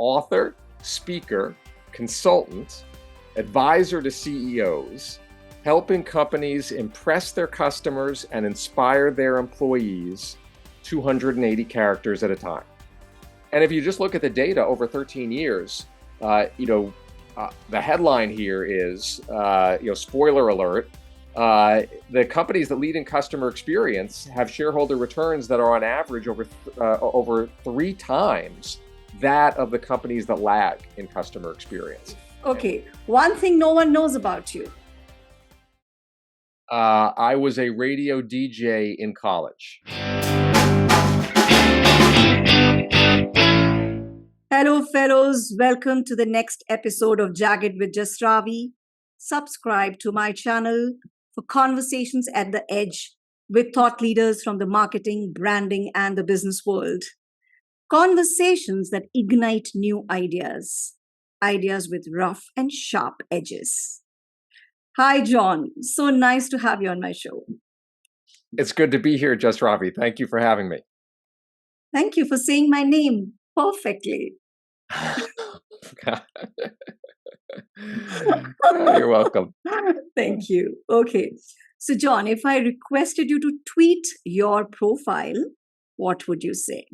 author, speaker, consultant, advisor to CEOs, helping companies impress their customers and inspire their employees 280 characters at a time. And if you just look at the data over 13 years, the headline here is, spoiler alert, the companies that lead in customer experience have shareholder returns that are on average over 3 times that of the companies that lag in customer experience. Okay, one thing no one knows about you. I was a radio DJ in college. Hello, fellows. Welcome to the next episode of Jagged with Just Ravi. Subscribe to my channel for conversations at the edge with thought leaders from the marketing, branding, and the business world. Conversations that ignite new ideas with rough and sharp edges. Hi, John. So nice to have you on my show. It's good to be here, Just Ravi. Thank you for having me. Thank you for saying my name perfectly. You're welcome. Thank you. Okay. So, John, if I requested you to tweet your profile, what would you say?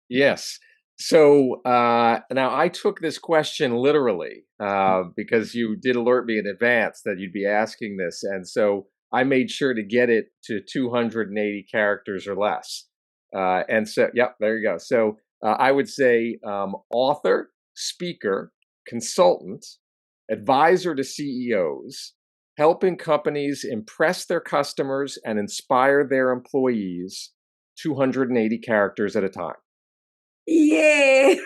Yes. So now I took this question literally because you did alert me in advance that you'd be asking this. And so I made sure to get it to 280 characters or less. And so, yep, there you go. So I would say author, speaker, consultant, advisor to CEOs, helping companies impress their customers and inspire their employees 280 characters at a time. Yay!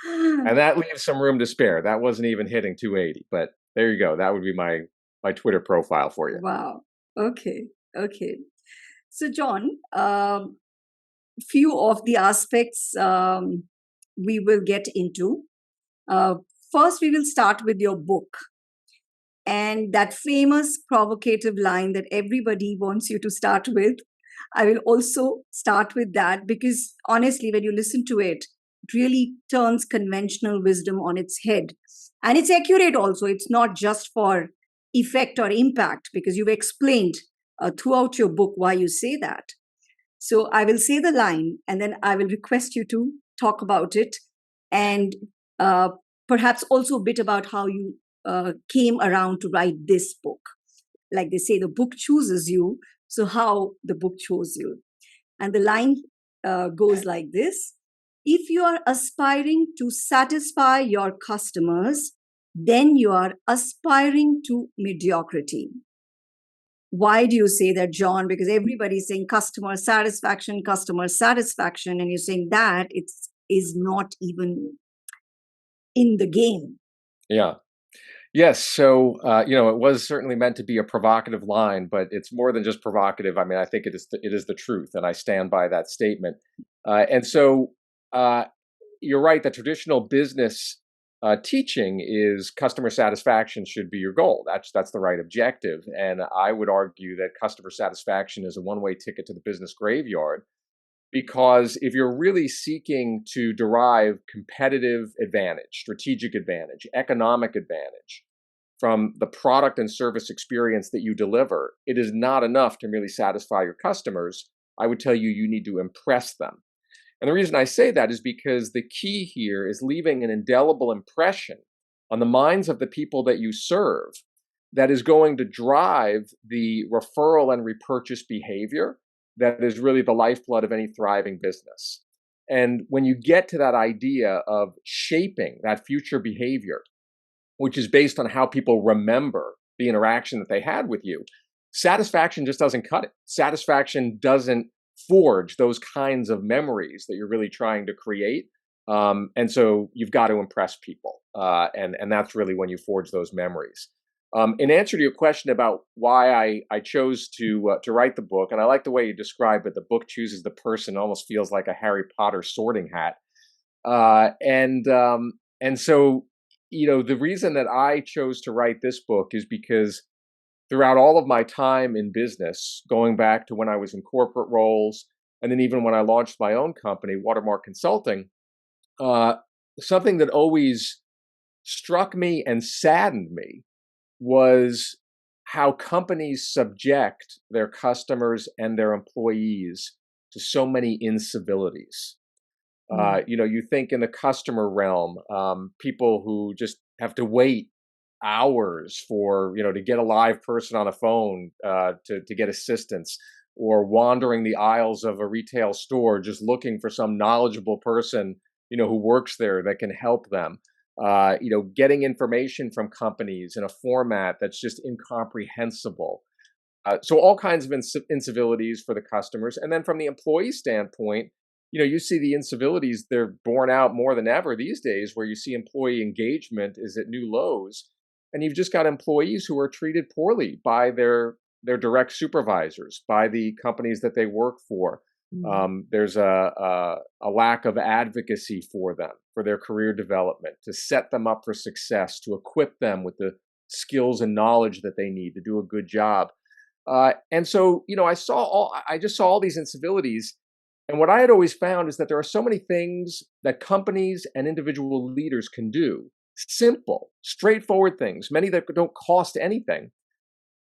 And that leaves some room to spare. That wasn't even hitting 280, but there you go. That would be my Twitter profile for you. Wow. Okay. So, John, few of the aspects we will get into. First, we will start with your book and that famous provocative line that everybody wants you to start with. I will also start with that because honestly, when you listen to it, it really turns conventional wisdom on its head. And it's accurate also. It's not just for effect or impact because you've explained throughout your book why you say that. So I will say the line and then I will request you to talk about it and perhaps also a bit about how you came around to write this book. Like they say, the book chooses you. So how the book chose you. And the line goes like this. If you are aspiring to satisfy your customers, then you are aspiring to mediocrity. Why do you say that, John? Because everybody's saying customer satisfaction, and you're saying that it is not even in the game. Yeah. Yes. So, it was certainly meant to be a provocative line, but it's more than just provocative. I mean, I think it is the truth, and I stand by that statement. And so you're right. The traditional business teaching is customer satisfaction should be your goal. That's the right objective. And I would argue that customer satisfaction is a one-way ticket to the business graveyard. Because if you're really seeking to derive competitive advantage, strategic advantage, economic advantage from the product and service experience that you deliver, it is not enough to merely satisfy your customers. I would tell you, you need to impress them. And the reason I say that is because the key here is leaving an indelible impression on the minds of the people that you serve that is going to drive the referral and repurchase behavior that is really the lifeblood of any thriving business. And when you get to that idea of shaping that future behavior, which is based on how people remember the interaction that they had with you, satisfaction just doesn't cut it. Satisfaction doesn't forge those kinds of memories that you're really trying to create. And so you've got to impress people. And that's really when you forge those memories. In answer to your question about why I chose to write the book, and I like the way you describe it, the book chooses the person, almost feels like a Harry Potter sorting hat. And so, the reason that I chose to write this book is because throughout all of my time in business, going back to when I was in corporate roles, and then even when I launched my own company, Watermark Consulting, uh, something that always struck me and saddened me was how companies subject their customers and their employees to so many incivilities. Mm. You think in the customer realm, people who just have to wait hours for, to get a live person on a phone to get assistance, or wandering the aisles of a retail store just looking for some knowledgeable person, who works there that can help them. Getting information from companies in a format that's just incomprehensible. So all kinds of incivilities for the customers, and then from the employee standpoint, you see the incivilities, they're borne out more than ever these days, where you see employee engagement is at new lows, and you've just got employees who are treated poorly by their direct supervisors, by the companies that they work for. Mm. There's a lack of advocacy for them, for their career development, to set them up for success, to equip them with the skills and knowledge that they need to do a good job. And so, I just saw all these incivilities. And what I had always found is that there are so many things that companies and individual leaders can do, simple, straightforward things, many that don't cost anything,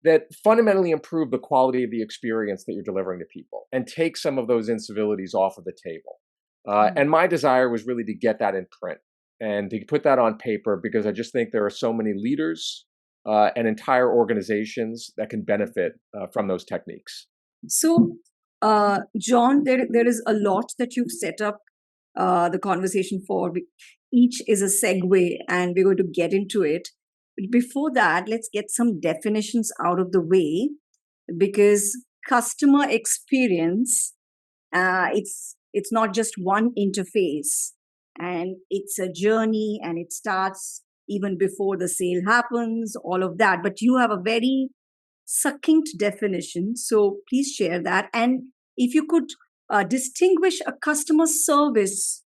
that fundamentally improve the quality of the experience that you're delivering to people and take some of those incivilities off of the table. And Mm. my desire was really to get that in print and to put that on paper, because I just think there are so many leaders and entire organizations that can benefit from those techniques. So, John, there is a lot that you've set up the conversation for. Each is a segue, and we're going to get into it. But before that, let's get some definitions out of the way, because customer experience, it's not just one interface, and it's a journey, and it starts even before the sale happens, all of that. But you have a very succinct definition. So please share that. And if you could distinguish a customer service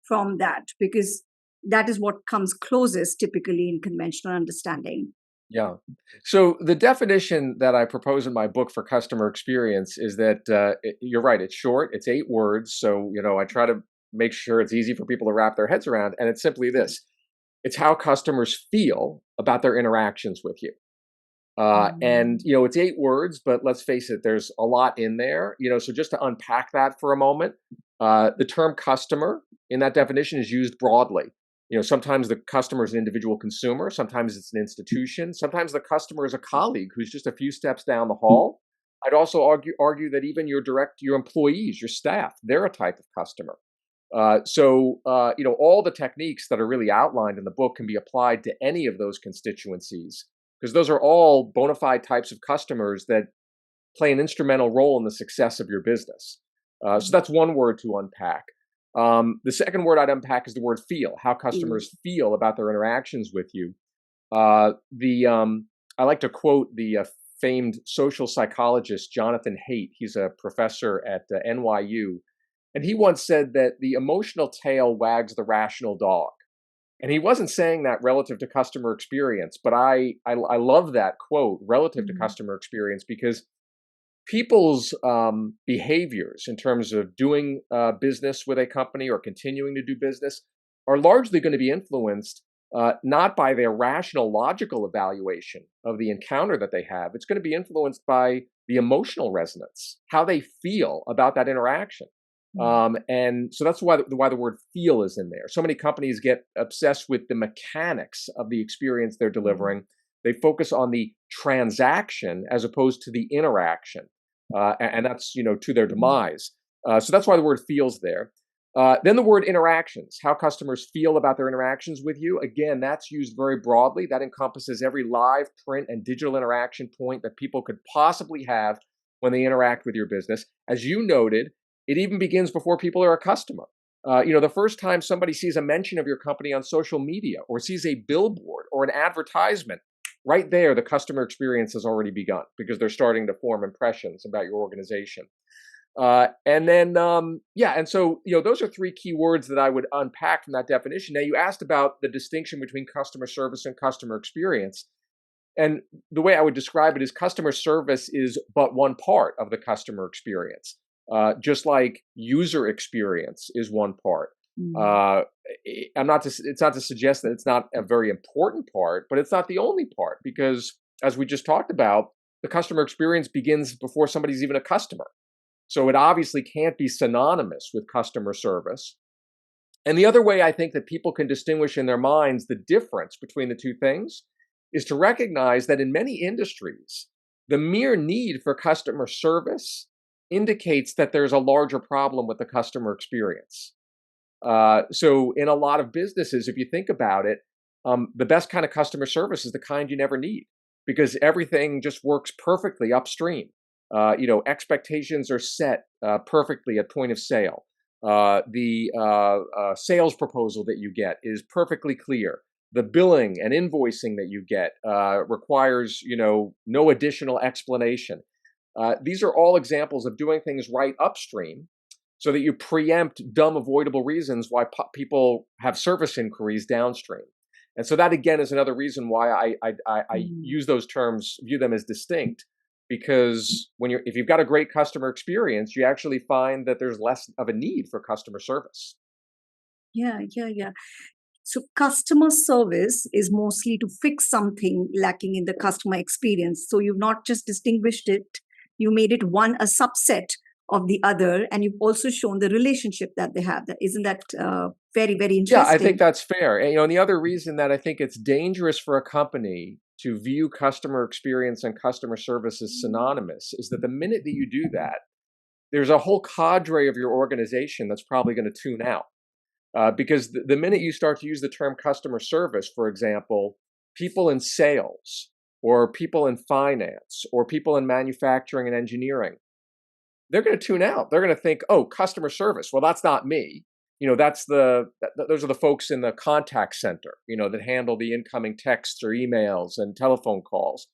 from that, because that is what comes closest typically in conventional understanding. Yeah. So the definition that I propose in my book for customer experience is that you're right. It's short. It's 8 words. So I try to make sure it's easy for people to wrap their heads around. And it's simply this: it's how customers feel about their interactions with you. And Mm. it's 8 words, but let's face it, there's a lot in there. So just to unpack that for a moment, the term customer in that definition is used broadly. Sometimes the customer is an individual consumer, sometimes it's an institution, sometimes the customer is a colleague who's just a few steps down the hall. I'd also argue that even your employees, your staff, they're a type of customer. All the techniques that are really outlined in the book can be applied to any of those constituencies, because those are all bona fide types of customers that play an instrumental role in the success of your business. So that's one word to unpack. The second word I'd unpack is the word feel, how Mm. customers feel about their interactions with you. I like to quote the famed social psychologist Jonathan Haidt. He's a professor at NYU, and he once said that the emotional tail wags the rational dog. And he wasn't saying that relative to customer experience, but I love that quote relative to Mm. customer experience, because people's behaviors in terms of doing business with a company or continuing to do business are largely going to be influenced not by their rational, logical evaluation of the encounter that they have. It's going to be influenced by the emotional resonance, how they feel about that interaction. Mm. And so that's why the word feel is in there. So many companies get obsessed with the mechanics of the experience they're Mm. delivering. They focus on the transaction as opposed to the interaction, and that's to their Mm. demise. So that's why the word feels there. Then the word interactions, how customers feel about their interactions with you. Again, that's used very broadly. That encompasses every live, print, and digital interaction point that people could possibly have when they interact with your business. As you noted, it even begins before people are a customer. The first time somebody sees a mention of your company on social media or sees a billboard or an advertisement, right there, the customer experience has already begun, because they're starting to form impressions about your organization. And so, those are three key words that I would unpack from that definition. Now, you asked about the distinction between customer service and customer experience. And the way I would describe it is customer service is but one part of the customer experience, just like user experience is one part. Mm. Uh, it's not to suggest that it's not a very important part, but it's not the only part because, as we just talked about, the customer experience begins before somebody's even a customer. So it obviously can't be synonymous with customer service. And the other way I think that people can distinguish in their minds the difference between the two things is to recognize that in many industries, the mere need for customer service indicates that there's a larger problem with the customer experience. So in a lot of businesses, if you think about it, the best kind of customer service is the kind you never need because everything just works perfectly upstream. Expectations are set perfectly at point of sale. The sales proposal that you get is perfectly clear. The billing and invoicing that you get requires, no additional explanation. These are all examples of doing things right upstream so that you preempt dumb avoidable reasons why people have service inquiries downstream. And so that again is another reason why I Mm. use those terms, view them as distinct, because if you've got a great customer experience, you actually find that there's less of a need for customer service. Yeah, yeah, yeah. So, customer service is mostly to fix something lacking in the customer experience. So, you've not just distinguished it, you made it one a subset of the other, and you've also shown the relationship that they have. That isn't that very, very Yeah, I think interesting? that's fair. And the other reason that I think it's dangerous for a company to view customer experience and customer service as synonymous is that the minute that you do that, there's a whole cadre of your organization that's probably going to tune out. Because the minute you start to use the term customer service, for example, people in sales or people in finance or people in manufacturing and engineering, they're going to tune out. They're going to think, oh, customer service. Well, that's not me. Those are the folks in the contact center, that handle the incoming texts or emails and telephone calls.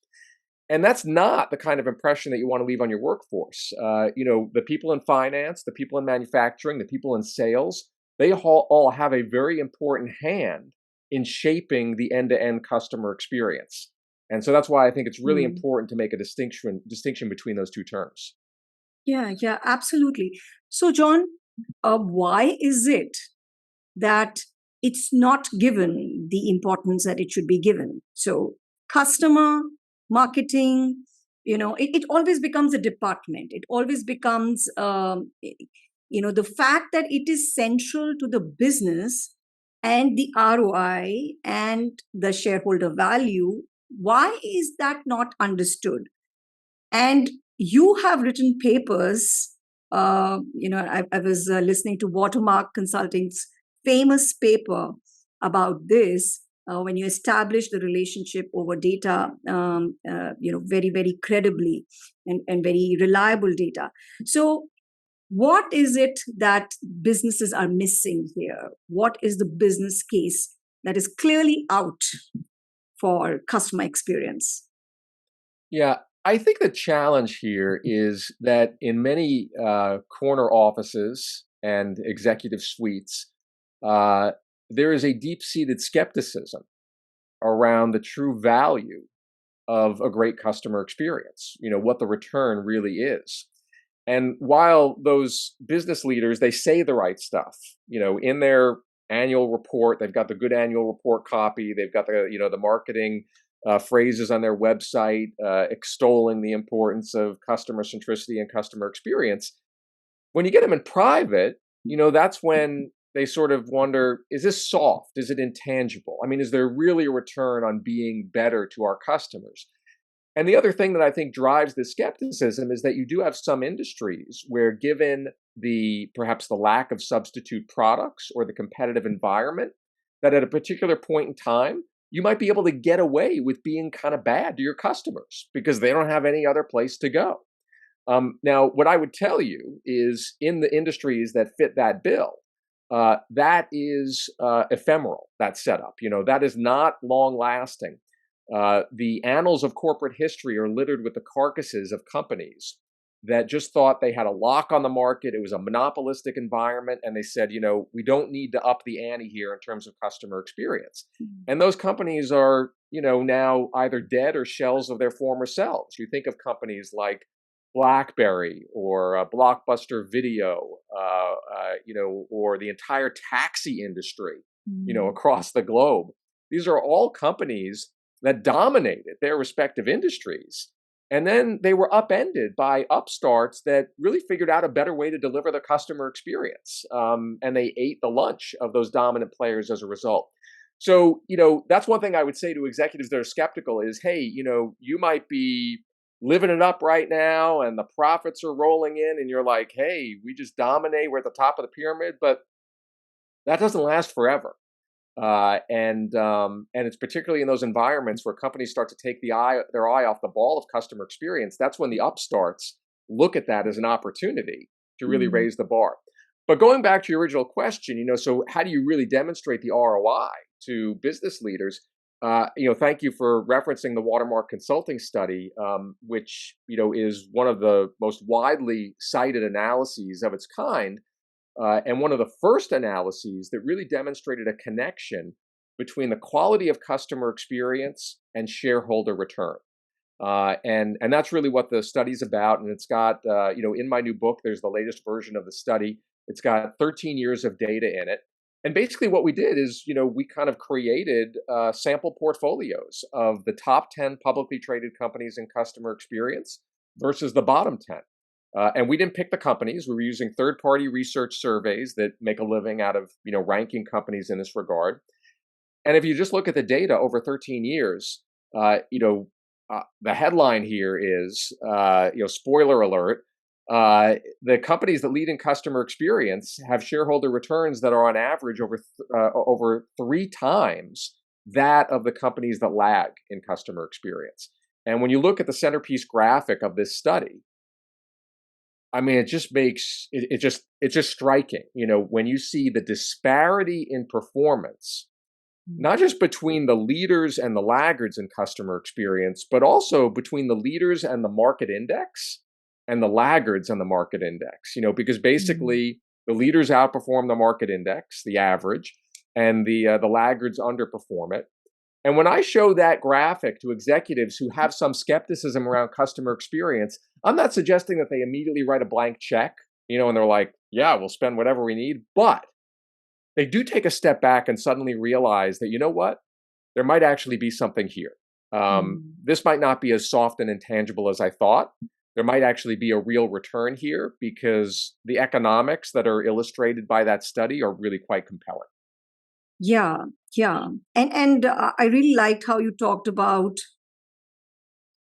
And that's not the kind of impression that you want to leave on your workforce. The people in finance, the people in manufacturing, the people in sales, they all have a very important hand in shaping the end-to-end customer experience. And so that's why I think it's really Hmm. important to make a distinction between those two terms. Yeah, yeah, absolutely. So, John, why is it that it's not given the importance that it should be given? So, customer marketing, it always becomes a department. It always becomes, the fact that it is central to the business and the ROI and the shareholder value. Why is that not understood? And you have written papers. I was listening to Watermark Consulting's famous paper about this when you establish the relationship over data, very, very credibly and very reliable data. So, what is it that businesses are missing here? What is the business case that is clearly out for customer experience? Yeah, I think the challenge here is that in many corner offices and executive suites, uh, there is a deep-seated skepticism around the true value of a great customer experience, what the return really is. And while those business leaders, they say the right stuff, in their annual report, they've got the good annual report copy, they've got the marketing phrases on their website extolling the importance of customer centricity and customer experience. When you get them in private, that's when they sort of wonder, is this soft? Is it intangible? I mean, is there really a return on being better to our customers? And the other thing that I think drives the skepticism is that you do have some industries where, given perhaps the lack of substitute products or the competitive environment, that at a particular point in time, you might be able to get away with being kind of bad to your customers because they don't have any other place to go. Now, what I would tell you is in the industries that fit that bill, that is ephemeral, that setup. That is not long lasting. The annals of corporate history are littered with the carcasses of companies that just thought they had a lock on the market. It was a monopolistic environment. And they said, we don't need to up the ante here in terms of customer experience. And those companies are, now either dead or shells of their former selves. You think of companies like BlackBerry or Blockbuster Video, or the entire taxi industry, Mm. across the globe. These are all companies that dominated their respective industries. And then they were upended by upstarts that really figured out a better way to deliver the customer experience. And they ate the lunch of those dominant players as a result. So, that's one thing I would say to executives that are skeptical is, hey, you might be living it up right now and the profits are rolling in and you're like, hey, we just dominate, we're at the top of the pyramid, but that doesn't last forever. And it's particularly in those environments where companies start to take their eye off the ball of customer experience. That's when the upstarts look at that as an opportunity to really Mm. raise the bar. But going back to your original question, so how do you really demonstrate the ROI to business leaders? Thank you for referencing the Watermark Consulting study, which is one of the most widely cited analyses of its kind, and one of the first analyses that really demonstrated a connection between the quality of customer experience and shareholder return. And that's really what the study's about. And it's got, in my new book, there's the latest version of the study. It's got 13 years of data in it. And basically, what we did is, we kind of created sample portfolios of the top 10 publicly traded companies in customer experience versus the bottom 10. And we didn't pick the companies. We were using third-party research surveys that make a living out of, ranking companies in this regard. And if you just look at the data over 13 years, the headline here is, spoiler alert, the companies that lead in customer experience have shareholder returns that are on average over 3 times that of the companies that lag in customer experience. And when you look at the centerpiece graphic of this study, I mean, it just makes it's just striking, when you see the disparity in performance, not just between the leaders and the laggards in customer experience, but also between the leaders and the market index and the laggards and the market index, because Mm. basically the leaders outperform the market index, the average, and the laggards underperform it. And when I show that graphic to executives who have some skepticism around customer experience, I'm not suggesting that they immediately write a blank check, and they're like, yeah, we'll spend whatever we need. But they do take a step back and suddenly realize that, you know what? There might actually be something here. Mm. This might not be as soft and intangible as I thought. There might actually be a real return here because the economics that are illustrated by that study are really quite compelling. Yeah, yeah. And I really liked how you talked about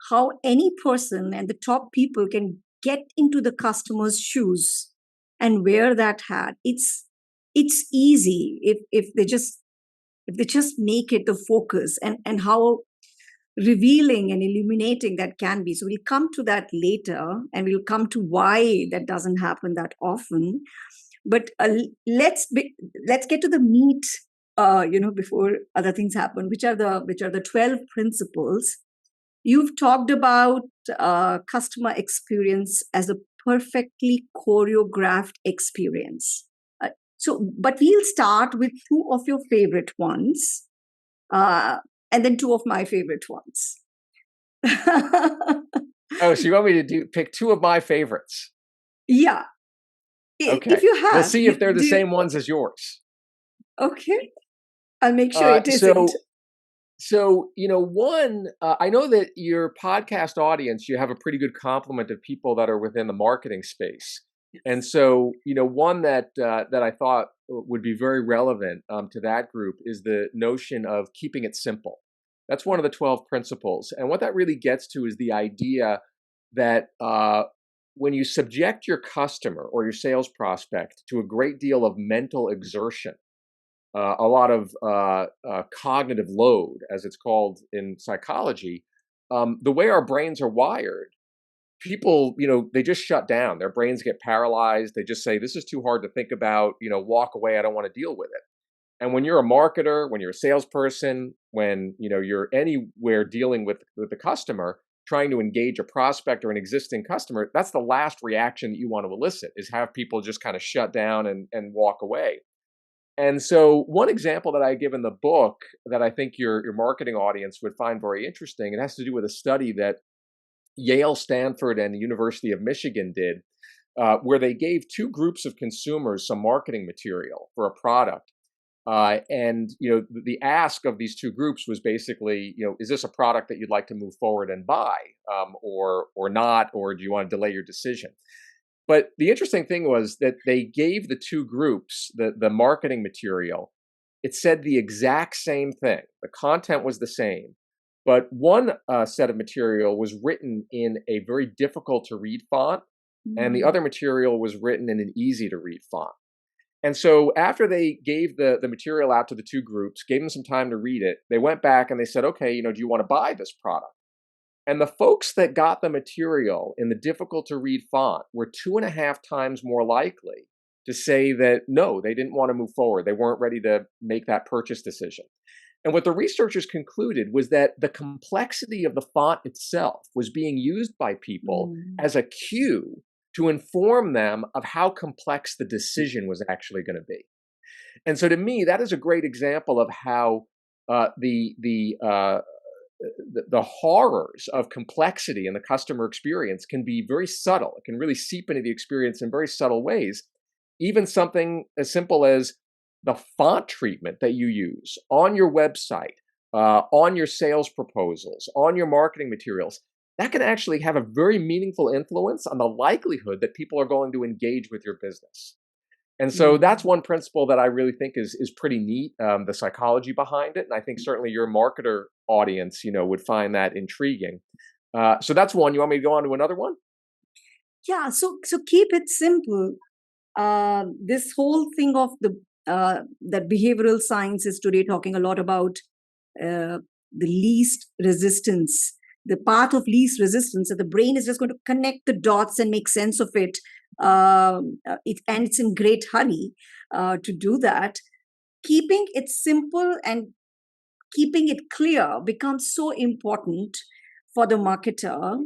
how any person and the top people can get into the customer's shoes and wear that hat. It's easy if they just make it the focus, and how revealing and illuminating that can be. So we'll come to that later, and we'll come to why that doesn't happen that often. But let's get to the meat, before other things happen, which are the 12 principles. You've talked about customer experience as a perfectly choreographed experience. But we'll start with two of your favorite ones, uh, and then two of my favorite ones. Oh, so you want me to pick two of my favorites? Yeah, if Okay. you We'll have, see if you they're the do. same ones as yours. Okay, I'll make sure Uh, it isn't. so one, I know that your podcast audience, you have a pretty good complement of people that are within the marketing space. And so, one that I thought would be very relevant to that group is the notion of keeping it simple. That's one of the 12 principles. And what that really gets to is the idea that when you subject your customer or your sales prospect to a great deal of mental exertion, a lot of cognitive load, as it's called in psychology, the way our brains are wired, people, they just shut down. Their brains get paralyzed. They just say, this is too hard to think about, walk away. I don't want to deal with it. And when you're a marketer, when you're a salesperson, when you're anywhere dealing with the customer, trying to engage a prospect or an existing customer, that's the last reaction that you want to elicit, is have people just kind of shut down and walk away. And so, one example that I give in the book that I think your marketing audience would find very interesting, it has to do with a study that Yale, Stanford, and the University of Michigan did, where they gave two groups of consumers some marketing material for a product. And the ask of these two groups was basically, is this a product that you'd like to move forward and buy, or not, or do you want to delay your decision? But the interesting thing was that they gave the two groups the marketing material. It said the exact same thing. The content was the same, but one set of material was written in a very difficult to read font, and the other material was written in an easy to read font. And so after they gave the material out to the two groups, gave them some time to read it, they went back and they said, okay, do you want to buy this product? And the folks that got the material in the difficult to read font were 2.5 times more likely to say that no, they didn't want to move forward. They weren't ready to make that purchase decision. And what the researchers concluded was that the complexity of the font itself was being used by people as a cue to inform them of how complex the decision was actually going to be. And so to me, that is a great example of how the horrors of complexity in the customer experience can be very subtle. It can really seep into the experience in very subtle ways. Even something as simple as the font treatment that you use on your website, on your sales proposals, on your marketing materials, that can actually have a very meaningful influence on the likelihood that people are going to engage with your business. And so that's one principle that I really think is pretty neat, the psychology behind it. And I think certainly your marketer audience, would find that intriguing. So that's one. You want me to go on to another one? Yeah. So keep it simple. This whole thing of that behavioral science is today talking a lot about the least resistance, the path of least resistance, that the brain is just going to connect the dots and make sense of it. And it's in great hurry to do that. Keeping it simple and keeping it clear becomes so important for the marketer.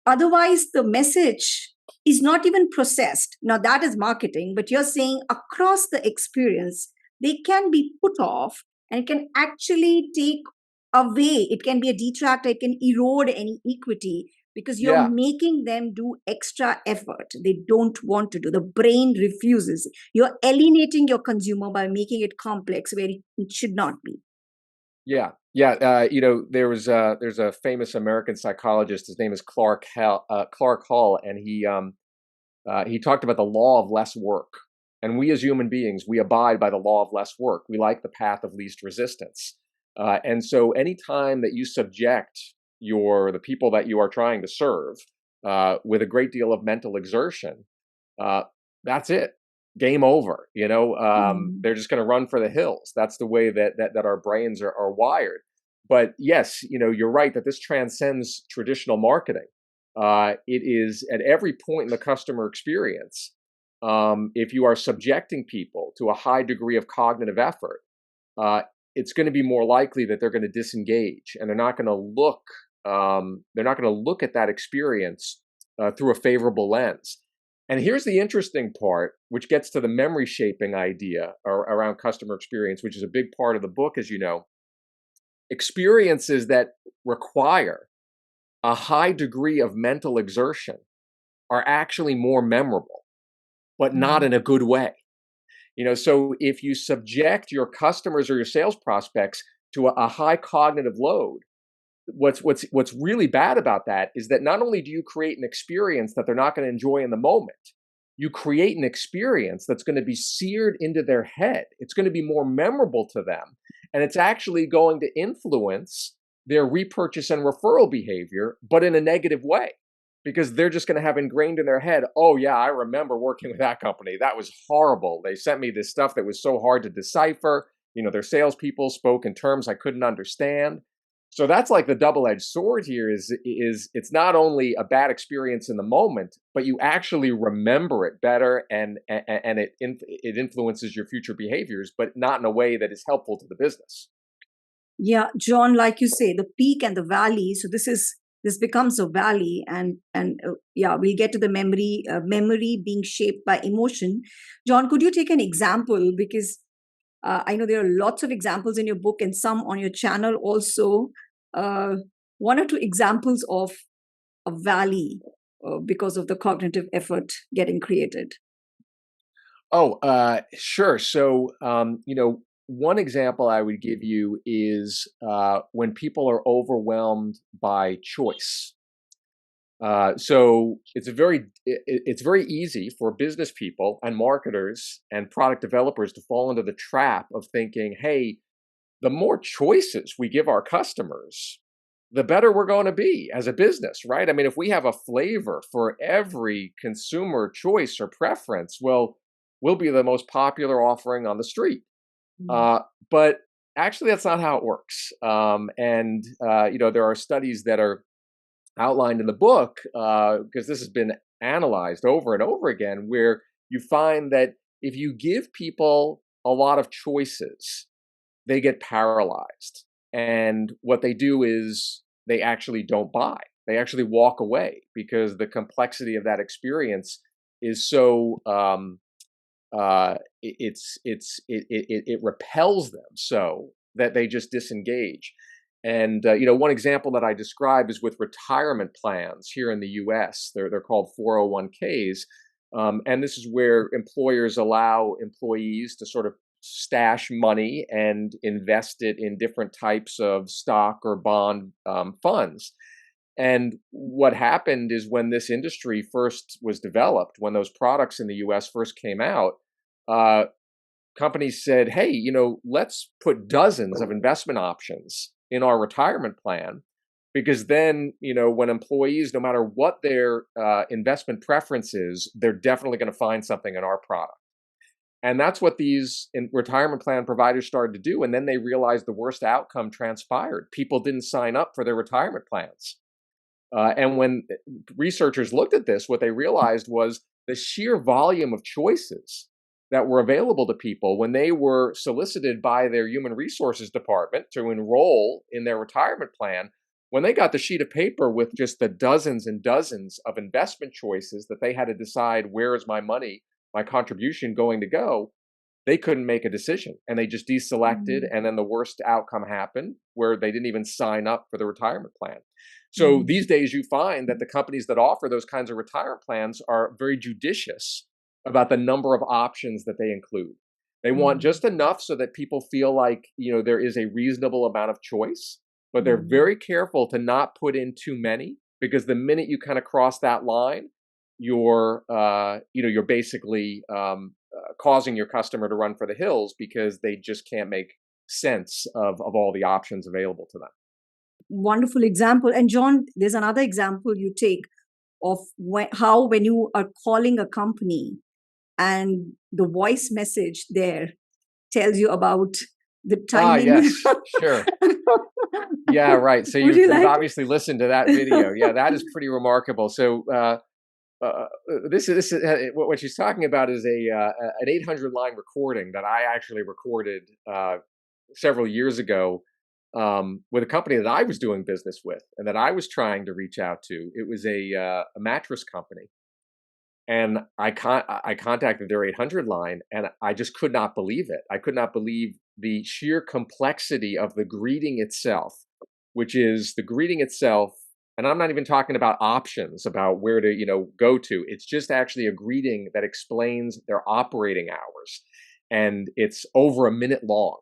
Otherwise, the message is not even processed. Now, that is marketing, but you're saying across the experience, they can be put off and it can actually take away, it can be a detractor, it can erode any equity because you're Yeah. making them do extra effort. They don't want to do. The brain refuses. You're alienating your consumer by making it complex where it should not be. Yeah. Yeah. There's a famous American psychologist. His name is Clark Hall, and he talked about the law of less work. And we as human beings, we abide by the law of less work. We like the path of least resistance. And so anytime that you subject the people that you are trying to serve with a great deal of mental exertion, that's it. Game over. They're just going to run for the hills. That's the way that our brains are wired. But yes, you're right that this transcends traditional marketing. It is at every point in the customer experience. If you are subjecting people to a high degree of cognitive effort, it's going to be more likely that they're going to disengage, and they're not going to look. They're not going to look at that experience through a favorable lens. And here's the interesting part, which gets to the memory shaping idea around customer experience, which is a big part of the book, as you know. Experiences that require a high degree of mental exertion are actually more memorable, but not in a good way. So if you subject your customers or your sales prospects to a high cognitive load, what's really bad about that is that not only do you create an experience that they're not going to enjoy in the moment, you create an experience that's going to be seared into their head. It's going to be more memorable to them, and it's actually going to influence their repurchase and referral behavior, but in a negative way, because they're just going to have ingrained in their head, oh yeah, I remember working with that company. That was horrible. They sent me this stuff that was so hard to decipher. Their salespeople spoke in terms I couldn't understand. So that's like the double-edged sword here is it's not only a bad experience in the moment, but you actually remember it better, and it influences your future behaviors, but not in a way that is helpful to the business. Yeah, John, like you say, the peak and the valley. So this becomes a valley, and yeah, we'll get to the memory being shaped by emotion. John, could you take an example, because I know there are lots of examples in your book and some on your channel also. One or two examples of a valley because of the cognitive effort getting created? Oh, sure. So, one example I would give you is when people are overwhelmed by choice. So it's very easy for business people and marketers and product developers to fall into the trap of thinking, hey, the more choices we give our customers, the better we're going to be as a business, right? I mean, if we have a flavor for every consumer choice or preference, well, we'll be the most popular offering on the street. Mm. But actually, that's not how it works. There are studies that are outlined in the book, because this has been analyzed over and over again, where you find that if you give people a lot of choices, they get paralyzed. And what they do is they actually don't buy. They actually walk away because the complexity of that experience is so it repels them so that they just disengage. And one example that I describe is with retirement plans here in the U.S. They're called 401ks, and this is where employers allow employees to sort of stash money and invest it in different types of stock or bond funds. And what happened is when this industry first was developed, when those products in the US first came out, uh, companies said, hey, let's put dozens of investment options in our retirement plan. Because then, when employees, no matter what their investment preference is, they're definitely going to find something in our product. And that's what these retirement plan providers started to do. And then they realized the worst outcome transpired. People didn't sign up for their retirement plans. And when researchers looked at this, what they realized was the sheer volume of choices that were available to people when they were solicited by their human resources department to enroll in their retirement plan. When they got the sheet of paper with just the dozens and dozens of investment choices that they had to decide, where is my money, my contribution going to go, they couldn't make a decision and they just deselected. Mm. And then the worst outcome happened where they didn't even sign up for the retirement plan. So Mm. these days you find that the companies that offer those kinds of retirement plans are very judicious about the number of options that they include. They want Mm. just enough so that people feel like, there is a reasonable amount of choice, but they're Mm. very careful to not put in too many, because the minute you kind of cross that line, you're basically causing your customer to run for the hills because they just can't make sense of all the options available to them. Wonderful example. And John, there's another example you take of how when you are calling a company and the voice message there tells you about the Ah, timing. yes, sure. Yeah, right. So Would you've you you've like? obviously listened to that video. Yeah, that is pretty remarkable. So this is what she's talking about is an 800 line recording that I actually recorded several years ago, with a company that I was doing business with and that I was trying to reach out to. It was a mattress company, and I contacted their 800 line, and I just could not believe it. I could not believe the sheer complexity of the greeting itself, which is the greeting itself. And I'm not even talking about options about where to, go to. It's just actually a greeting that explains their operating hours. And it's over a minute long.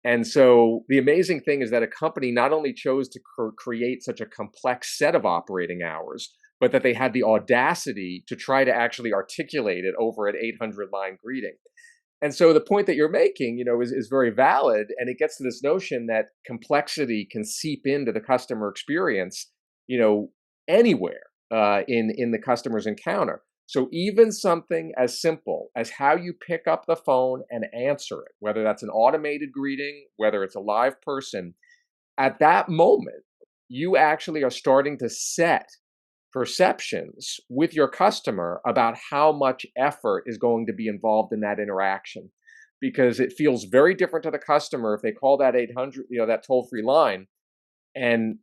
And so the amazing thing is that a company not only chose to create such a complex set of operating hours, but that they had the audacity to try to actually articulate it over an 800 line greeting. And so the point that you're making, is very valid. And it gets to this notion that complexity can seep into the customer experience, you know, anywhere in the customer's encounter. So even something as simple as how you pick up the phone and answer it, whether that's an automated greeting, whether it's a live person, at that moment, you actually are starting to set perceptions with your customer about how much effort is going to be involved in that interaction, because it feels very different to the customer if they call that 800, that toll-free line, and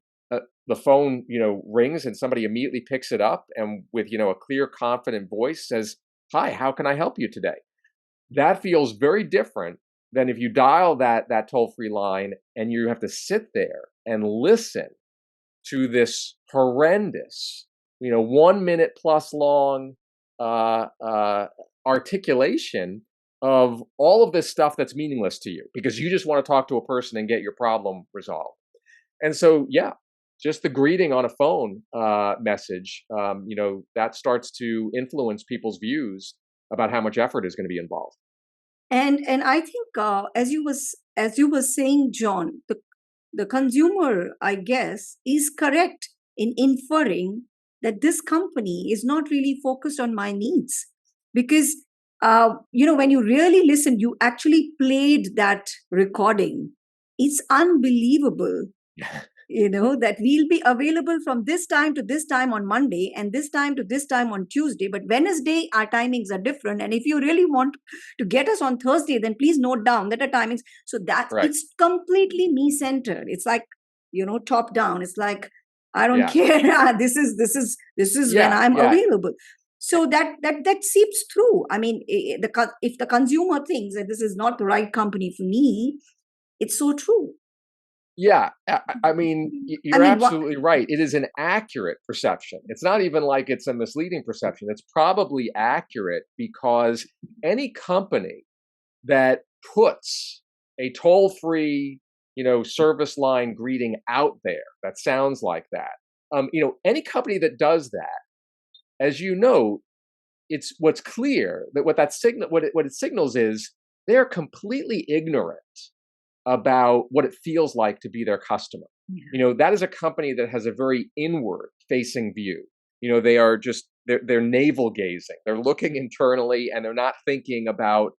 the phone, rings and somebody immediately picks it up and with, a clear, confident voice says, "Hi, how can I help you today?" That feels very different than if you dial that toll-free line and you have to sit there and listen to this horrendous 1 minute plus long uh, uh, articulation of all of this stuff that's meaningless to you because you just want to talk to a person and get your problem resolved. And so, yeah, just the greeting on a phone message, that starts to influence people's views about how much effort is going to be involved. And I think as you were saying, John, the consumer, I guess, is correct in inferring that this company is not really focused on my needs because when you really listen, you actually played that recording. It's unbelievable, that we'll be available from this time to this time on Monday and this time to this time on Tuesday, but Wednesday our timings are different, and if you really want to get us on Thursday, then please note down that our timings. So that Right. it's completely me centered. It's like, top down. It's like, I don't Yeah. care. This is when Yeah. I'm Yeah. available. So that seeps through. I mean, if the consumer thinks that this is not the right company for me, it's so true. Yeah, I mean, I you're mean, what? absolutely right. It is an accurate perception. It's not even like it's a misleading perception. It's probably accurate because any company that puts a toll-free, service line greeting out there that sounds like that, any company that does that, as you know, it's what's clear that what it signals is they're completely ignorant about what it feels like to be their customer. That is a company that has a very inward facing view. They are just they're navel gazing. They're looking internally and they're not thinking about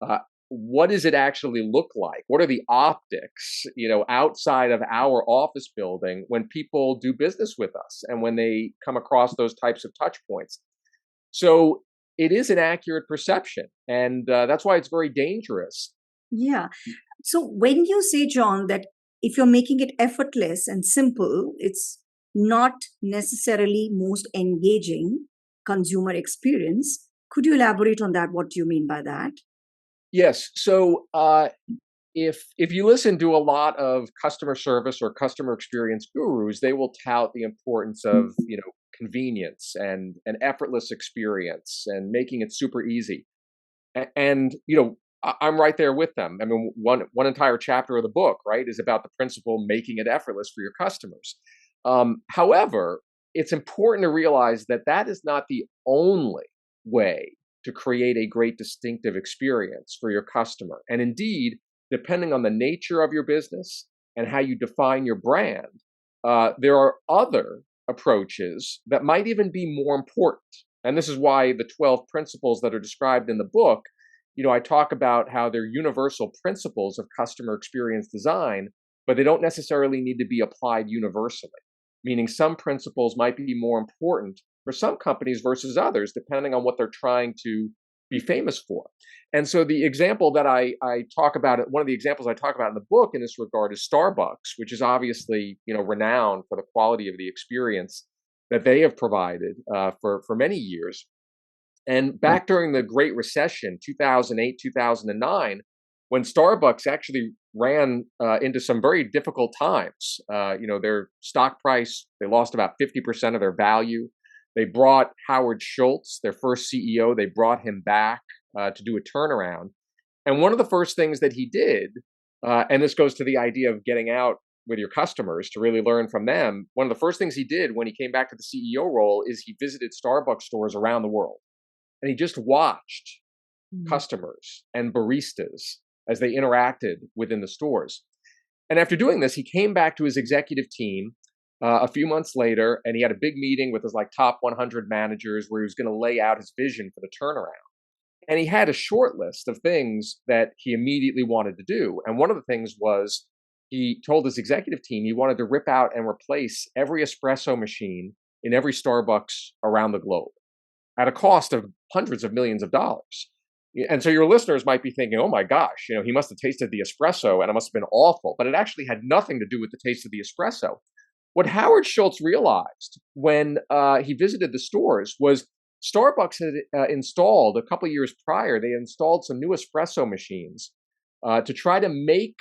uh, what does it actually look like? What are the optics, outside of our office building when people do business with us and when they come across those types of touch points. So it is an accurate perception, and that's why it's very dangerous. Yeah. So when you say, John, that if you're making it effortless and simple, it's not necessarily most engaging consumer experience. Could you elaborate on that? What do you mean by that? Yes. So if you listen to a lot of customer service or customer experience gurus, they will tout the importance of convenience and an effortless experience and making it super easy. And I'm right there with them. I mean, one entire chapter of the book, right, is about the principle making it effortless for your customers. However, it's important to realize that that is not the only way to create a great distinctive experience for your customer. And indeed, depending on the nature of your business and how you define your brand, there are other approaches that might even be more important. And this is why the 12 principles that are described in the book, I talk about how they're universal principles of customer experience design, but they don't necessarily need to be applied universally. Meaning some principles might be more important for some companies versus others, depending on what they're trying to be famous for. And so the example that I talk about, one of the examples I talk about in the book in this regard is Starbucks, which is obviously, renowned for the quality of the experience that they have provided for many years. And back during the Great Recession, 2008, 2009, when Starbucks actually ran into some very difficult times, their stock price, they lost about 50% of their value. They brought Howard Schultz, their first CEO, they brought him back to do a turnaround. And one of the first things that he did, and this goes to the idea of getting out with your customers to really learn from them. One of the first things he did when he came back to the CEO role is he visited Starbucks stores around the world. And he just watched Mm. customers and baristas as they interacted within the stores. And after doing this, he came back to his executive team a few months later, and he had a big meeting with his top 100 managers where he was going to lay out his vision for the turnaround. And he had a short list of things that he immediately wanted to do. And one of the things was he told his executive team he wanted to rip out and replace every espresso machine in every Starbucks around the globe at a cost of hundreds of millions of dollars. And so your listeners might be thinking, oh my gosh, he must have tasted the espresso and it must have been awful. But it actually had nothing to do with the taste of the espresso. What Howard Schultz realized when he visited the stores was Starbucks had installed a couple of years prior, they installed some new espresso machines to try to make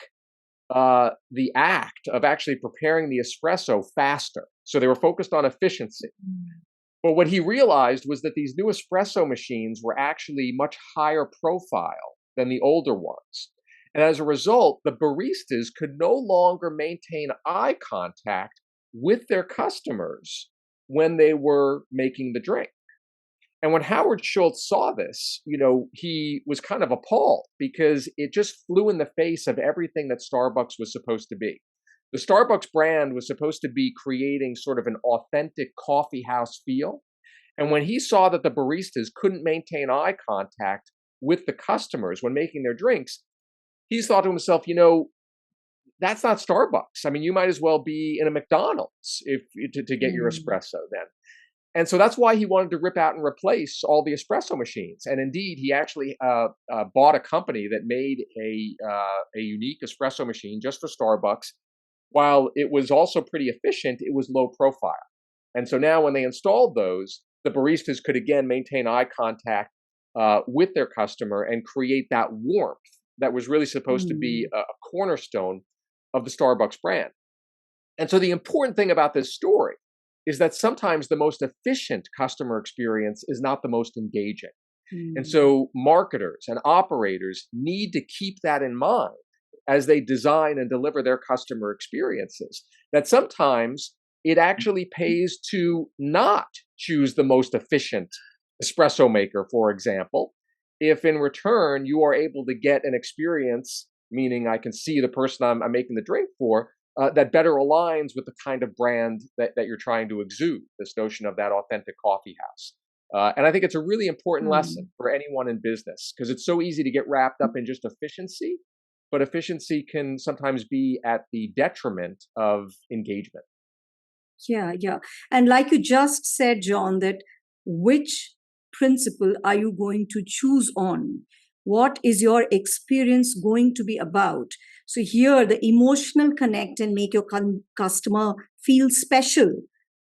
the act of actually preparing the espresso faster. So they were focused on efficiency. But what he realized was that these new espresso machines were actually much higher profile than the older ones. And as a result, the baristas could no longer maintain eye contact with their customers when they were making the drink. And when Howard Schultz saw this, he was kind of appalled because it just flew in the face of everything that Starbucks was supposed to be. The Starbucks brand was supposed to be creating sort of an authentic coffee house feel. And when he saw that the baristas couldn't maintain eye contact with the customers when making their drinks, he thought to himself, that's not Starbucks. I mean, you might as well be in a McDonald's to get your Mm. espresso then. And so that's why he wanted to rip out and replace all the espresso machines. And indeed, he actually bought a company that made a unique espresso machine just for Starbucks. While it was also pretty efficient, it was low profile. And so now when they installed those, the baristas could again maintain eye contact with their customer and create that warmth that was really supposed to be Mm. a cornerstone of the Starbucks brand. And so the important thing about this story is that sometimes the most efficient customer experience is not the most engaging. And Mm. so marketers and operators need to keep that in mind as they design and deliver their customer experiences, that sometimes it actually pays to not choose the most efficient espresso maker, for example, if in return you are able to get an experience, meaning I can see the person I'm making the drink for, that better aligns with the kind of brand that you're trying to exude, this notion of that authentic coffee house. And I think it's a really important lesson Mm. for anyone in business because it's so easy to get wrapped up in just efficiency, but efficiency can sometimes be at the detriment of engagement. Yeah, yeah. And like you just said, John, that which principle are you going to choose on? What is your experience going to be about? So here, the emotional connect and make your customer feel special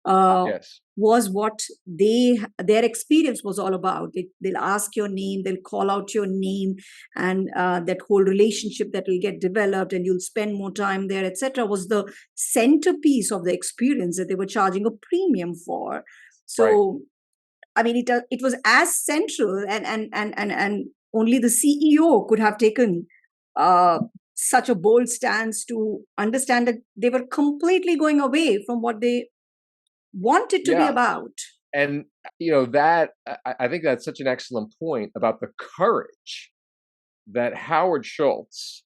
uh, Yes, was what their experience was all about. They'll ask your name, they'll call out your name, and that whole relationship that will get developed, and you'll spend more time there, etc. Was the centerpiece of the experience that they were charging a premium for. right. So, I mean, it was as central, and only the CEO could have taken uh, such a bold stance to understand that they were completely going away from what they wanted to be Yeah. about. And, that I think that's such an excellent point about the courage that Howard Schultz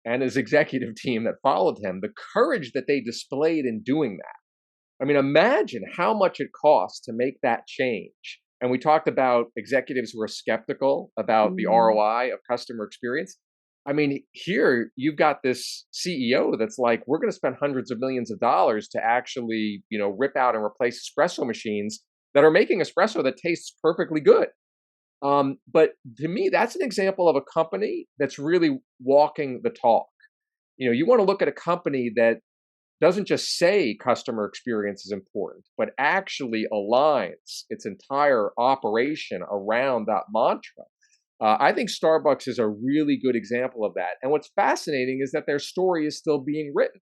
and his executive team that followed him, the courage that they displayed in doing that. I mean, imagine how much it costs to make that change. And we talked about executives who are skeptical about the Mm. ROI of customer experience. I mean, here you've got this CEO that's like, we're going to spend hundreds of millions of dollars to actually, rip out and replace espresso machines that are making espresso that tastes perfectly good. But to me, that's an example of a company that's really walking the talk. You want to look at a company that doesn't just say customer experience is important, but actually aligns its entire operation around that mantra. I think Starbucks is a really good example of that. And what's fascinating is that their story is still being written,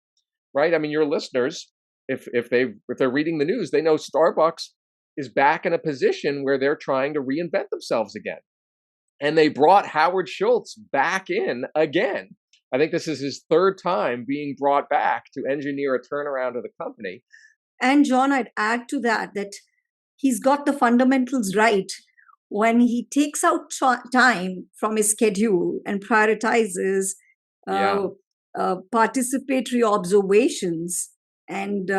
right? I mean, your listeners, if they're reading the news, they know Starbucks is back in a position where they're trying to reinvent themselves again. And they brought Howard Schultz back in again. I think this is his third time being brought back to engineer a turnaround of the company. And John, I'd add to that he's got the fundamentals right when he takes out time from his schedule and prioritizes Yeah, uh, participatory observations and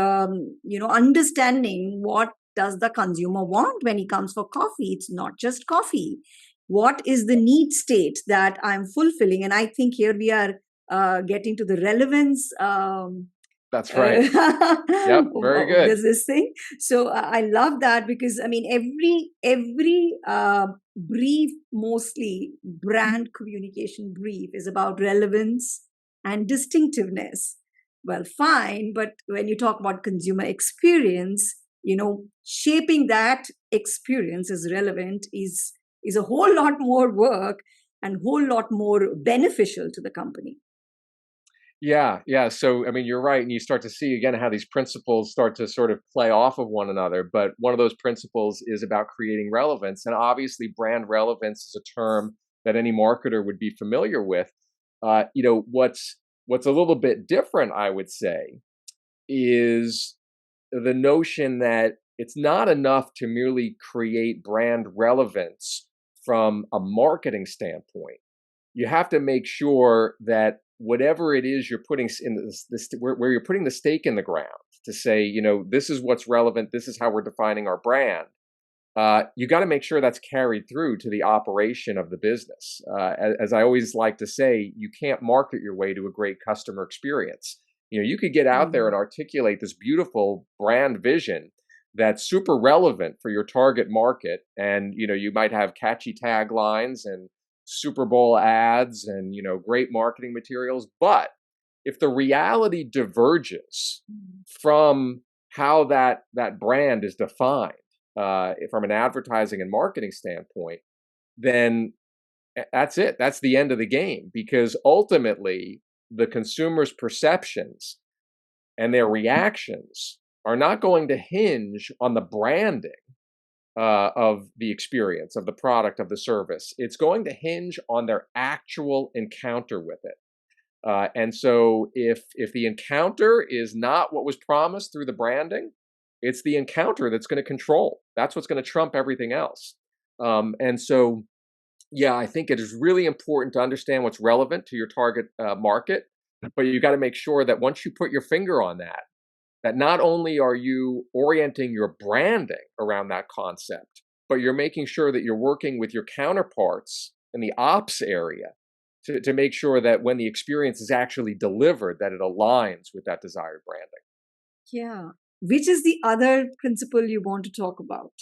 understanding what does the consumer want when he comes for coffee. It's not just coffee. What is the need state that I'm fulfilling? And I think here we are getting to the relevance that's right. Yep, very of good. this thing. So I love that, because I mean every brief, mostly brand communication brief, is about relevance and distinctiveness. Well, fine, but when you talk about consumer experience, shaping that experience as relevant is a whole lot more work and whole lot more beneficial to the company. Yeah, yeah. So, I mean, you're right. And you start to see again how these principles start to sort of play off of one another. But one of those principles is about creating relevance. And obviously, brand relevance is a term that any marketer would be familiar with. What's a little bit different, I would say, is the notion that it's not enough to merely create brand relevance from a marketing standpoint. You have to make sure that whatever it is you're putting in this where you're putting the stake in the ground to say, this is what's relevant, this is how we're defining our brand. You got to make sure that's carried through to the operation of the business. As I always like to say, you can't market your way to a great customer experience. You could get out there Hmm. and articulate this beautiful brand vision that's super relevant for your target market, and you might have catchy taglines and Super Bowl ads and great marketing materials. But if the reality diverges from how that brand is defined, from an advertising and marketing standpoint, then that's it. That's the end of the game, because ultimately the consumer's perceptions and their reactions are not going to hinge on the branding of the experience, of the product, of the service. It's going to hinge on their actual encounter with it. And so if the encounter is not what was promised through the branding, it's the encounter that's going to control. That's what's going to trump everything else. And so, yeah, I think it is really important to understand what's relevant to your target market, but you got to make sure that once you put your finger on that not only are you orienting your branding around that concept, but you're making sure that you're working with your counterparts in the ops area to make sure that when the experience is actually delivered, that it aligns with that desired branding. Yeah. Which is the other principle you want to talk about?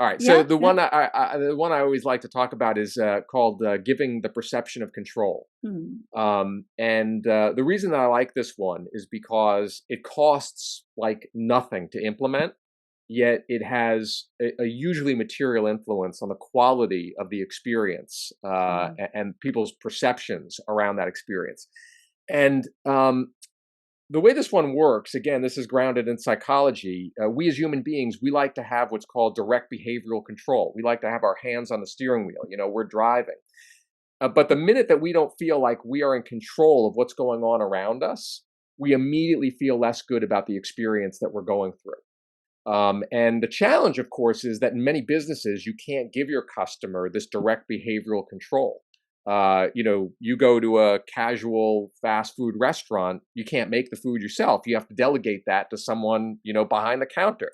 All right. So Yeah. the Yeah. one I always like to talk about is called giving the perception of control. Hmm. And the reason that I like this one is because it costs like nothing to implement, yet it has a hugely material influence on the quality of the experience, Hmm. and people's perceptions around that experience. And the way this one works, again, this is grounded in psychology. We as human beings, we like to have what's called direct behavioral control. We like to have our hands on the steering wheel. We're driving. But the minute that we don't feel like we are in control of what's going on around us, we immediately feel less good about the experience that we're going through. And the challenge, of course, is that in many businesses, you can't give your customer this direct behavioral control. You go to a casual fast food restaurant, you can't make the food yourself. You have to delegate that to someone, behind the counter.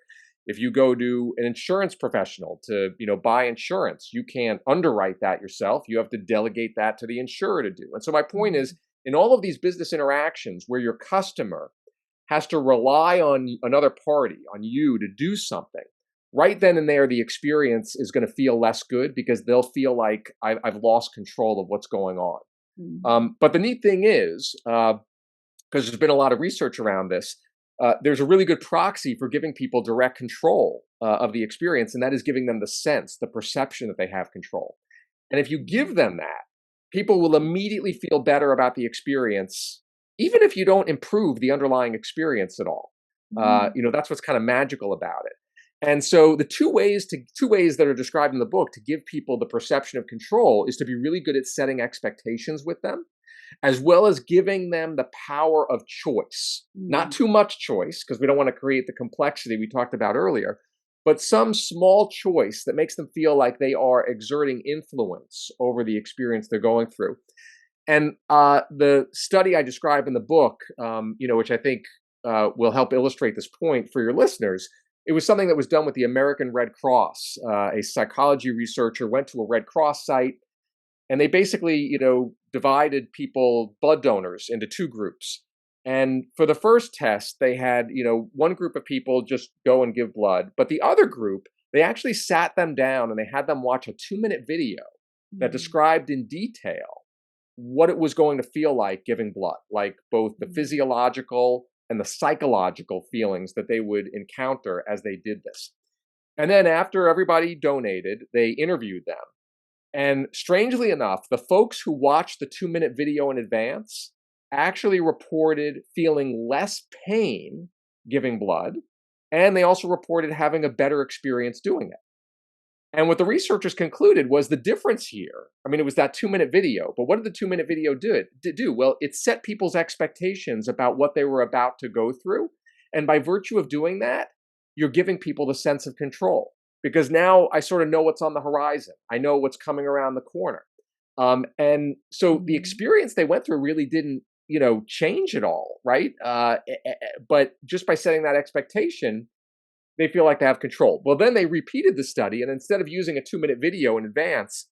If you go to an insurance professional to, buy insurance, you can't underwrite that yourself. You have to delegate that to the insurer to do. And so my point is, in all of these business interactions where your customer has to rely on another party, on you to do something, right then and there, the experience is going to feel less good because they'll feel like I've lost control of what's going on. Hmm. But the neat thing is, because there's been a lot of research around this, there's a really good proxy for giving people direct control of the experience, and that is giving them the sense, the perception that they have control. And if you give them that, people will immediately feel better about the experience, even if you don't improve the underlying experience at all. Hmm. That's what's kind of magical about it. And so the two ways that are described in the book to give people the perception of control is to be really good at setting expectations with them, as well as giving them the power of choice. Not Hmm. too much choice, because we don't want to create the complexity we talked about earlier, but some small choice that makes them feel like they are exerting influence over the experience they're going through. And the study I describe in the book, which I think will help illustrate this point for your listeners, it was something that was done with the American Red Cross. A psychology researcher went to a Red Cross site, and they basically, divided people, blood donors, into two groups. And for the first test, they had, one group of people just go and give blood, but the other group, they actually sat them down and they had them watch a 2-minute video that Hmm. described in detail what it was going to feel like giving blood, like both the Hmm. physiological and the psychological feelings that they would encounter as they did this. And then after everybody donated, they interviewed them. And strangely enough, the folks who watched the 2-minute video in advance, actually reported feeling less pain giving blood, and they also reported having a better experience doing it. And what the researchers concluded was the difference here. I mean, it was that 2-minute video, but what did the 2-minute video do? Well, it set people's expectations about what they were about to go through. And by virtue of doing that, you're giving people the sense of control because now I sort of know what's on the horizon. I know what's coming around the corner. And so the Mhm. experience they went through really didn't, change at all, right? But just by setting that expectation, they feel like they have control. Well, then they repeated the study, and instead of using a 2-minute video in advance,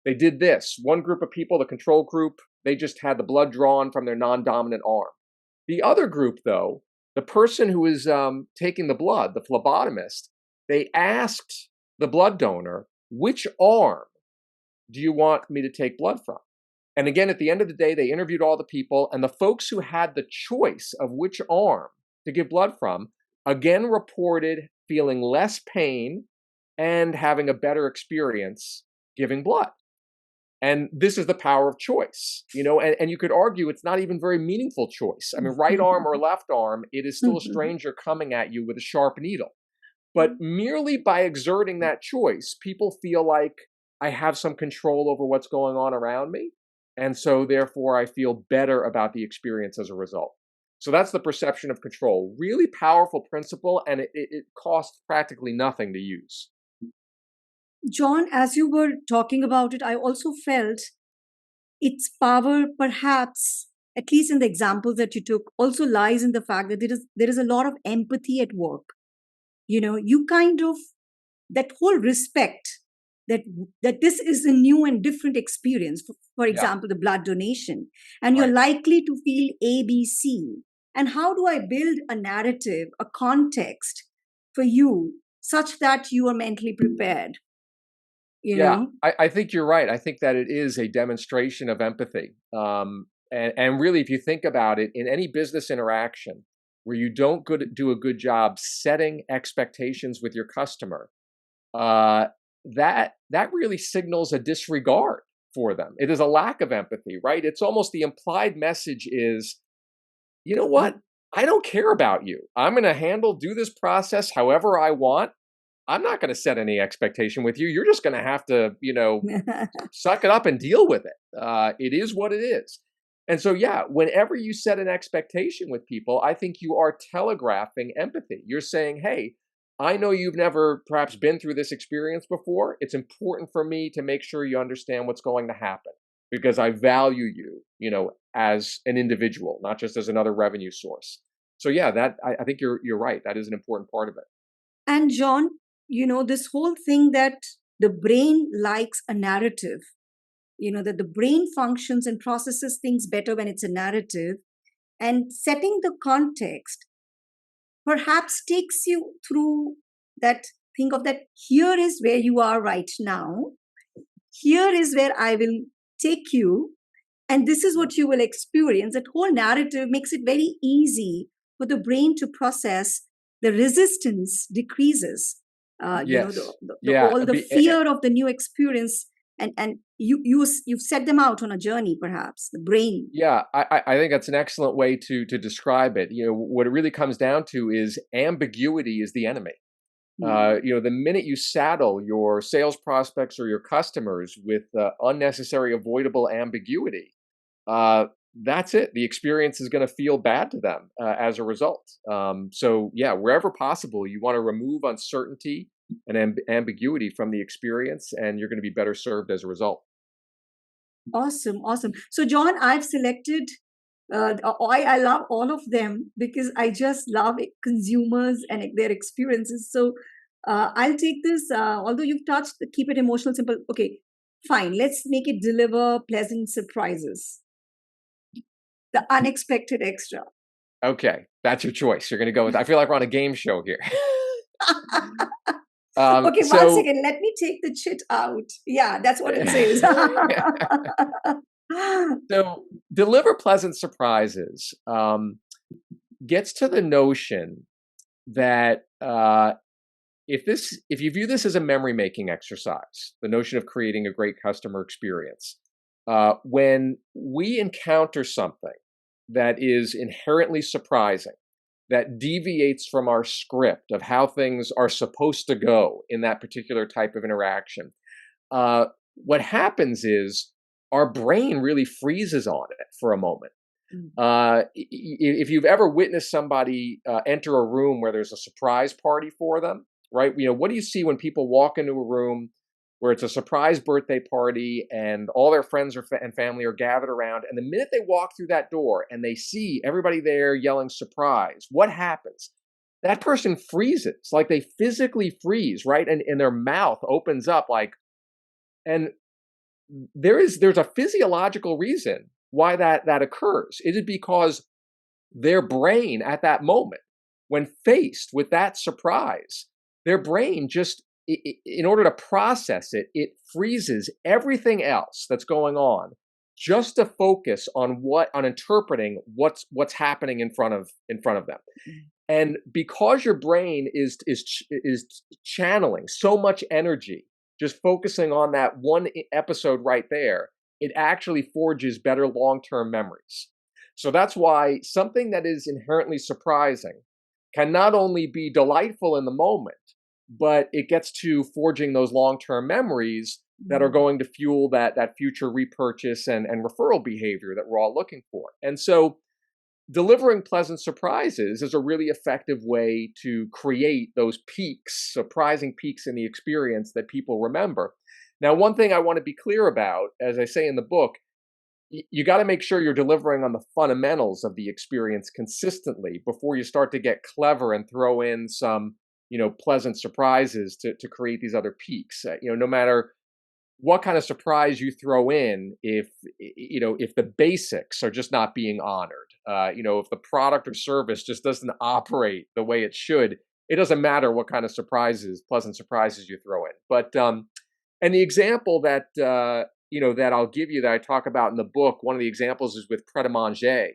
they did this. One group of people, the control group, they just had the blood drawn from their non-dominant arm. The other group, though, the person who was taking the blood, the phlebotomist, they asked the blood donor, which arm do you want me to take blood from? And again, at the end of the day, they interviewed all the people, and the folks who had the choice of which arm to give blood from, again reported feeling less pain and having a better experience giving blood. And this is the power of choice, and you could argue it's not even very meaningful choice. I mean, right arm or left arm, it is still a stranger coming at you with a sharp needle. But merely by exerting that choice, people feel like I have some control over what's going on around me. And so therefore I feel better about the experience as a result. So that's the perception of control. Really powerful principle, and it costs practically nothing to use. John, as you were talking about it, I also felt its power, perhaps, at least in the examples that you took, also lies in the fact that there is a lot of empathy at work. You kind of, that whole respect that this is a new and different experience. For Yeah, example, the blood donation, and you're right. likely to feel ABC. And how do I build a narrative, a context for you such that you are mentally prepared? You Yeah, know. I think you're right. I think that it is a demonstration of empathy. And really, if you think about it, in any business interaction where you don't do a good job setting expectations with your customer, uh, that really signals a disregard for them. It is a lack of empathy, right? It's almost the implied message is, you know what? I don't care about you. I'm going to do this process however I want. I'm not going to set any expectation with you. You're just going to have to, suck it up and deal with it. It is what it is. And so, yeah, whenever you set an expectation with people, I think you are telegraphing empathy. You're saying, hey, I know you've never perhaps been through this experience before. It's important for me to make sure you understand what's going to happen because I value you, as an individual, not just as another revenue source. So yeah, I think you're right. That is an important part of it. And John, this whole thing that the brain likes a narrative, that the brain functions and processes things better when it's a narrative, and setting the context perhaps takes you through that, think of that, here is where you are right now, here is where I will take you, and this is Yeah. what you will experience. That whole narrative makes it very easy for the brain to process. The resistance decreases. Yes. The Yeah. all the fear of the new experience, and you've set them out on a journey. Perhaps the brain. Yeah, I think that's an excellent way to describe it. What it really comes down to is ambiguity is the enemy. Hmm. The minute you saddle your sales prospects or your customers with unnecessary, avoidable ambiguity, uh, that's it. The experience is going to feel bad to them as a result. So, yeah, wherever possible, you want to remove uncertainty and ambiguity from the experience, and you're going to be better served as a result. Awesome, awesome. So, John, I've selected. I love all of them because I just love consumers and their experiences. So, I'll take this. Although you've touched, keep it emotional, simple. Okay, fine. Let's make it deliver pleasant surprises. The unexpected extra. Okay, that's your choice. You're going to go with. I feel like we're on a game show here. Okay, one So second. Let me take the chit out. Yeah, that's what it says. so deliver pleasant surprises gets to the notion that if you view this as a memory making exercise, the notion of creating a great customer experience, when we encounter something that is inherently surprising, that deviates from our script of how things are supposed to go in that particular type of interaction, uh, what happens is our brain really freezes on it for a moment. Mm. If you've ever witnessed somebody enter a room where there's a surprise party for them, right? What do you see when people walk into a room where it's a surprise birthday party and all their friends and family are gathered around? And the minute they walk through that door and they see everybody there yelling surprise, what happens? That person freezes, like they physically freeze, right? And their mouth opens up like, and there's a physiological reason why that occurs. It is because their brain at that moment, when faced with that surprise, their brain just, in order to process it, it freezes everything else that's going on just to focus on interpreting what's happening in front of them. Mm. And because your brain is channeling so much energy, just focusing on that one episode right there, it actually forges better long-term memories. So that's why something that is inherently surprising can not only be delightful in the moment, but it gets to forging those long-term memories that are Mm. going to fuel that future repurchase and referral behavior that we're all looking for. And so delivering pleasant surprises is a really effective way to create those peaks, surprising peaks in the experience that people remember. Now, one thing I want to be clear about, as I say in the book, you got to make sure you're delivering on the fundamentals of the experience consistently before you start to get clever and throw in some, pleasant surprises to create these other peaks. No matter what kind of surprise you throw in, if the basics are just not being honored, if the product or service just doesn't operate the way it should, it doesn't matter what kind of pleasant surprises you throw in. But and the example that I'll give you, that I talk about in the book, one of the examples is with Pret a Manger,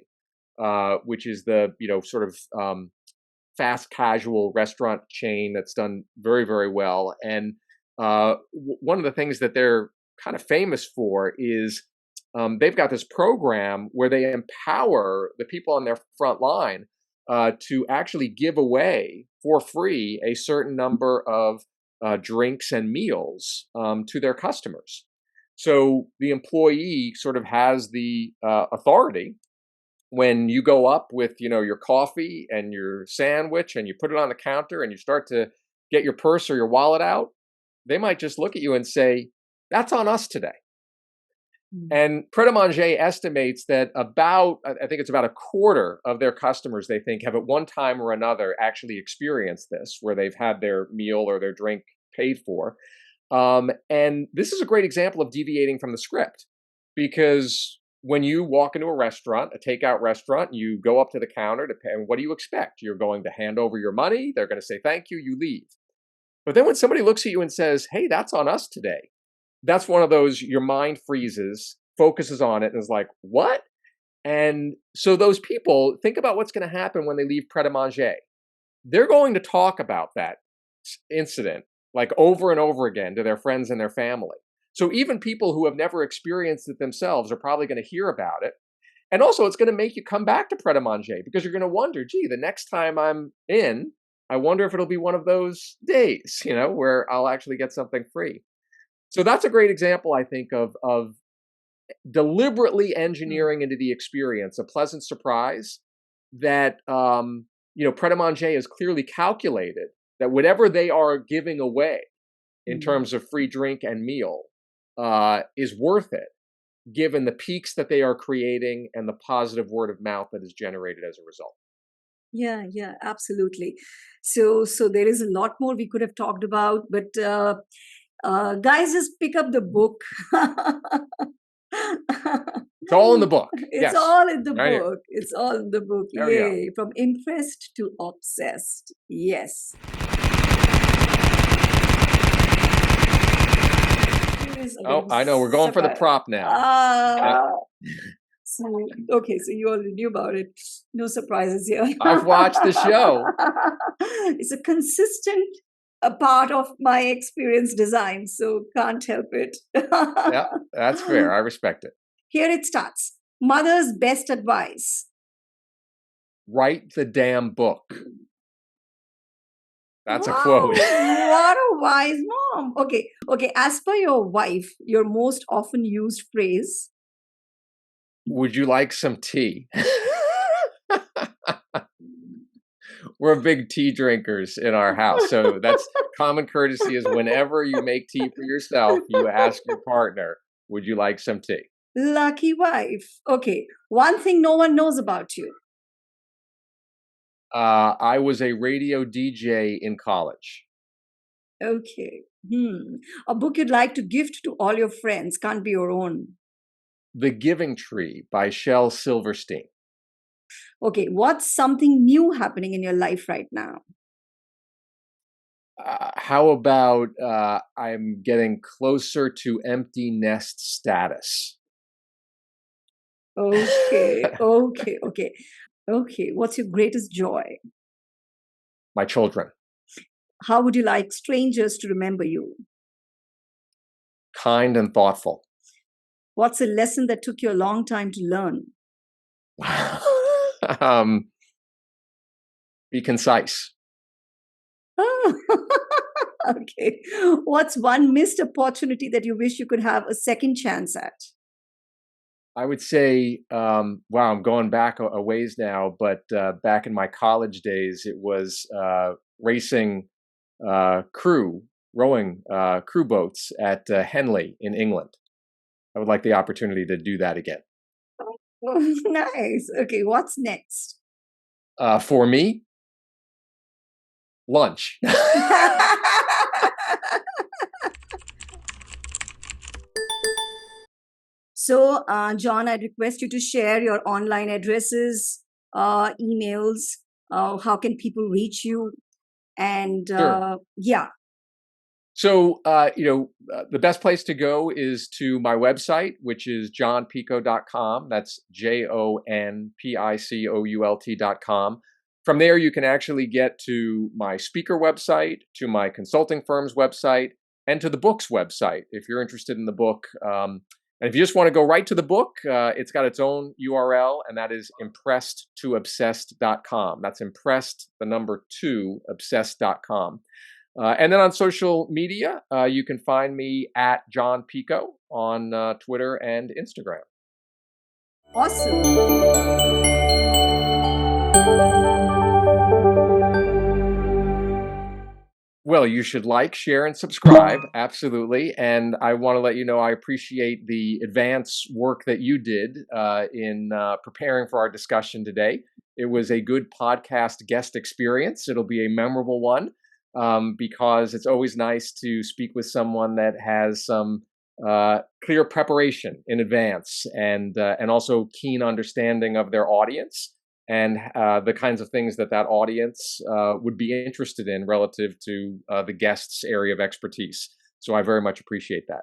which is the sort of fast casual restaurant chain that's done very, very well. And one of the things that they're kind of famous for is they've got this program where they empower the people on their front line to actually give away for free a certain number of drinks and meals to their customers. So the employee sort of has the authority when you go up with your coffee and your sandwich and you put it on the counter and you start to get your purse or your wallet out, they might just look at you and say, "That's on us today." Mm. And Pret a Manger estimates that I think it's about a quarter of their customers, they think, have at one time or another actually experienced this, where they've had their meal or their drink paid for. And this is a great example of deviating from the script, because when you walk into a restaurant, a takeout restaurant, you go up to the counter to pay, and what do you expect? You're going to hand over your money. They're going to say thank you. You leave. But then when somebody looks at you and says, "Hey, that's on us today," that's one of those, your mind freezes, focuses on it, and is like, "What?" And so those people, think about what's going to happen when they leave Pret a Manger. They're going to talk about that incident like over and over again to their friends and their family. So even people who have never experienced it themselves are probably going to hear about it. And also, it's going to make you come back to Pret a Manger, because you're going to wonder, gee, the next time I'm in, I wonder if it'll be one of those days, where I'll actually get something free. So that's a great example, I think, of deliberately Mm. engineering into the experience a pleasant surprise that Pret a Manger is clearly calculated that whatever they are giving away in Mm. terms of free drink and meal is worth it, given the peaks that they are creating and the positive word of mouth that is generated as a result. Yeah, yeah, absolutely. So there is a lot more we could have talked about, but guys, just pick up the book. It's all in the book. It's Yes, all in the right here. book. It's all in the book. There we go. Yay. From impressed to obsessed. Yes. Here is Oh, again I know. We're going for the prop now. Yeah, Ah. So, okay, so you already knew about it. No surprises here. I've watched the show. It's a consistent a part of my experience design, so can't help it. Yeah, that's fair. I respect it. Here it starts. Mother's best advice. Write the damn book. That's a Wow, quote. what a wise mom. Okay, as per your wife, your most often used phrase. Would you like some tea? We're big tea drinkers in our house. So that's common courtesy is whenever you make tea for yourself, you ask your partner, would you like some tea? Lucky wife. Okay, one thing no one knows about you. I was a radio DJ in college. Okay. A book you'd like to gift to all your friends, can't be your own. The Giving Tree by Shel Silverstein. Okay, what's something new happening in your life right now? How about I'm getting closer to empty nest status? Okay, okay. What's your greatest joy? My children. How would you like strangers to remember you? Kind and thoughtful. What's a lesson that took you a long time to learn? Be concise. Okay. What's one missed opportunity that you wish you could have a second chance at? I would say, wow, I'm going back a ways now, but back in my college days, it was racing rowing crew boats at Henley in England. I would like the opportunity to do that again. Oh, nice. Okay, what's next? For me, lunch. So, John, I'd request you to share your online addresses, emails. How can people reach you? And Sure. yeah. So, the best place to go is to my website, which is johnpicoult.com. That's JONPICOULT.com. From there, you can actually get to my speaker website, to my consulting firm's website, and to the book's website if you're interested in the book. And if you just want to go right to the book, it's got its own URL, and that is impressed2obsessed.com. That's impressed, the number 2, obsessed.com. And then on social media, you can find me at John Pico on Twitter and Instagram. Awesome. Well, you should like, share, and subscribe. Absolutely. And I want to let you know I appreciate the advance work that you did in preparing for our discussion today. It was a good podcast guest experience. It'll be a memorable one because it's always nice to speak with someone that has some clear preparation in advance and also keen understanding of their audience and the kinds of things that audience would be interested in relative to the guest's area of expertise. So I very much appreciate that.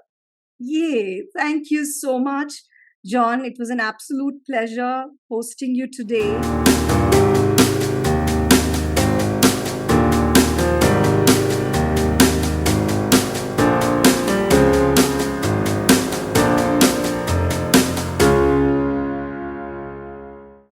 Yay. Thank you so much, John. It was an absolute pleasure hosting you today.